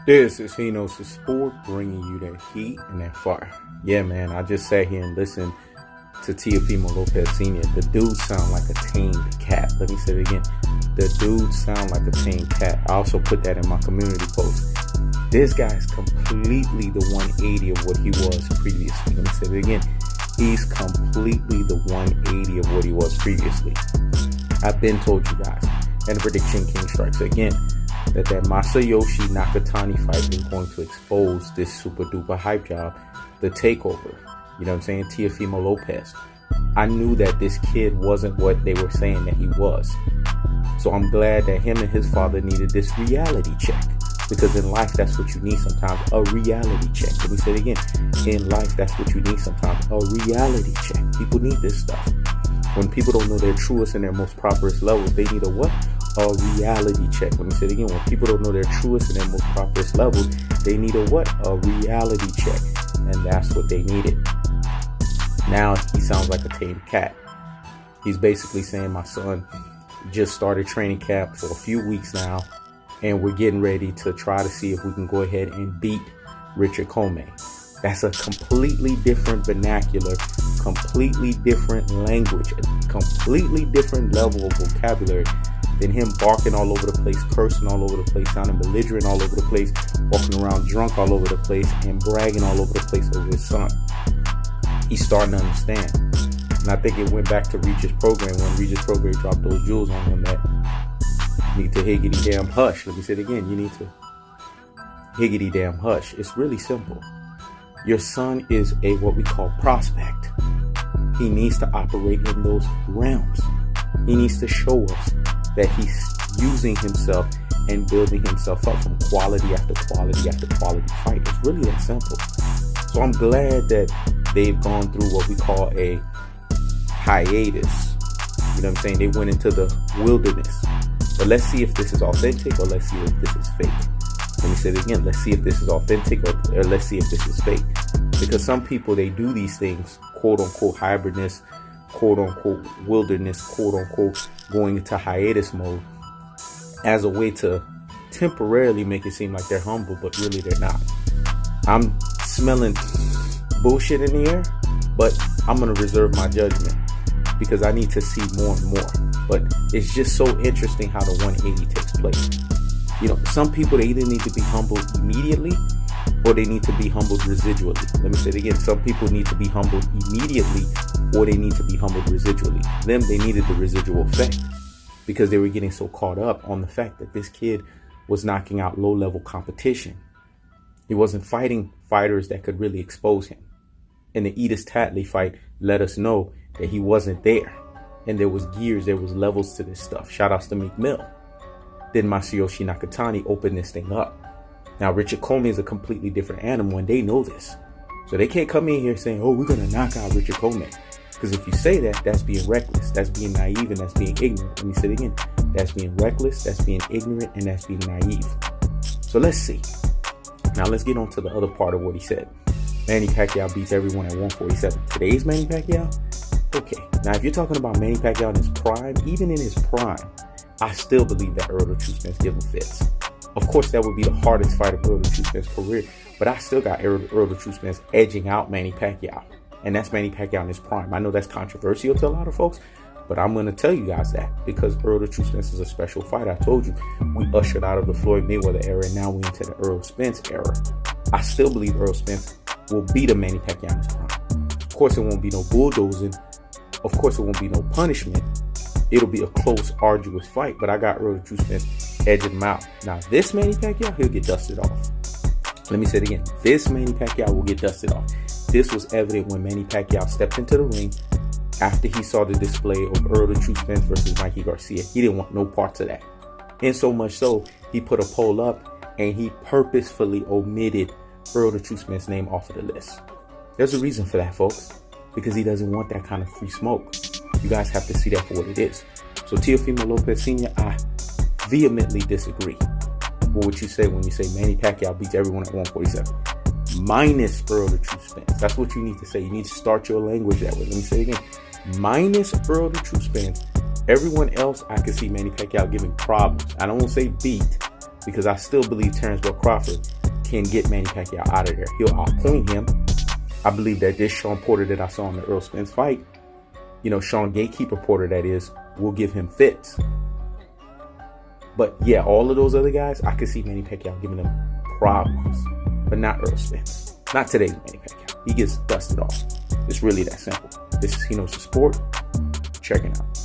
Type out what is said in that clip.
This is He Knows the Sport, bringing you that heat and that fire. Yeah, man, I just sat here and listened to Teofimo Lopez Sr. The dude sound like a tamed cat. Let me say it again. The dude sound like a tamed cat. I also put that in my community post. This guy's completely the 180 of what he was previously. Let me say it again. He's completely the 180 of what he was previously. I've been told you guys, and the prediction king strikes again, that Masayoshi Nakatani fight is going to expose this super duper hype job, the takeover. You know what I'm saying? Teofimo Lopez. I knew that this kid wasn't what they were saying that he was. So I'm glad that him and his father needed this reality check. Because in life, that's what you need sometimes, a reality check. Let me say it again. In life, that's what you need sometimes, a reality check. People need this stuff. When people don't know their truest and their most properest levels, they need a what? A reality check. Let me say it again. When people don't know their truest and their most properest levels, they need a what? A reality check. And that's what they needed. Now he sounds like a tamed cat. He's basically saying, my son just started training camp for a few weeks now, and we're getting ready to try to see if we can go ahead and beat Richard Commey. That's a completely different vernacular, completely different language, a completely different level of vocabulary than him barking all over the place, cursing all over the place, sounding belligerent all over the place, walking around drunk all over the place, and bragging all over the place over his son. He's starting to understand. And I think it went back to Regis' program when Regis' program dropped those jewels on him that you need to higgity damn hush. Let me say it again. You need to higgity damn hush. It's really simple. Your son is a what we call prospect. He needs to operate in those realms. He needs to show us that he's using himself and building himself up from quality after quality after quality fight. It's really that simple. So I'm glad that they've gone through what we call a hiatus. You know what I'm saying? They went into the wilderness. But let's see if this is authentic or let's see if this is fake. Let me say it again. Let's see if this is authentic or let's see if this is fake. Because some people, they do these things, quote unquote hybridness, quote unquote wilderness, quote unquote going into hiatus mode as a way to temporarily make it seem like they're humble, but really they're not. I'm smelling bullshit in the air, but I'm going to reserve my judgment because I need to see more and more. But it's just so interesting how the 180 takes place. You know, some people, they either need to be humbled immediately or they need to be humbled residually. Let me say it again. Some people need to be humbled immediately or they need to be humbled residually. Them, they needed the residual effect because they were getting so caught up on the fact that this kid was knocking out low-level competition. He wasn't fighting fighters that could really expose him. And the Edis Tatley fight let us know that he wasn't there. And there was gears, there was levels to this stuff. Shout outs to Meek Mill. Then Masayoshi Nakatani opened this thing up. Now, Richard Commey is a completely different animal, and they know this. So they can't come in here saying, oh, we're going to knock out Richard Commey. Because if you say that, that's being reckless. That's being naive, and that's being ignorant. Let me say it again. That's being reckless, that's being ignorant, and that's being naive. So let's see. Now, let's get on to the other part of what he said. Manny Pacquiao beats everyone at 147. Today's Manny Pacquiao? Okay. Now, if you're talking about Manny Pacquiao in his prime, even in his prime, I still believe that Earl of True Spence given fits. Of course, that would be the hardest fight of Earl of True Spence's career, but I still got Earl of True Spence edging out Manny Pacquiao. And that's Manny Pacquiao in his prime. I know that's controversial to a lot of folks, but I'm going to tell you guys that because Earl of True Spence is a special fight. I told you, we ushered out of the Floyd Mayweather era, and now we into the Earl Spence era. I still believe Earl Spence will beat a Manny Pacquiao in his prime. Of course, it won't be no bulldozing. Of course, it won't be no punishment. It'll be a close, arduous fight, but I got Earl of True Spence edging him out. Now, this Manny Pacquiao, he'll get dusted off. Let me say it again. This Manny Pacquiao will get dusted off. This was evident when Manny Pacquiao stepped into the ring after he saw the display of Earl of True Spence versus Mikey Garcia. He didn't want no parts of that. And so much so, he put a poll up and he purposefully omitted Earl of True Spence's name off of the list. There's a reason for that, folks, because he doesn't want that kind of free smoke. You guys have to see that for what it is. So Teofimo Lopez Sr., I vehemently disagree with what you say when you say Manny Pacquiao beats everyone at 147. Minus Earl of True Spence. That's what you need to say. You need to start your language that way. Let me say it again. Minus Earl of True Spence. Everyone else, I can see Manny Pacquiao giving problems. I don't want to say beat, because I still believe Terrence Will Crawford can get Manny Pacquiao out of there. He'll outpoint him. I believe that this Sean Porter that I saw in the Earl Spence fight, Sean Gatekeeper Porter, that is, will give him fits. But yeah, all of those other guys, I could see Manny Pacquiao giving them problems, but not Earl Spence. Not today's Manny Pacquiao. He gets dusted off. It's really that simple. This is He Knows the Sport. Check it out.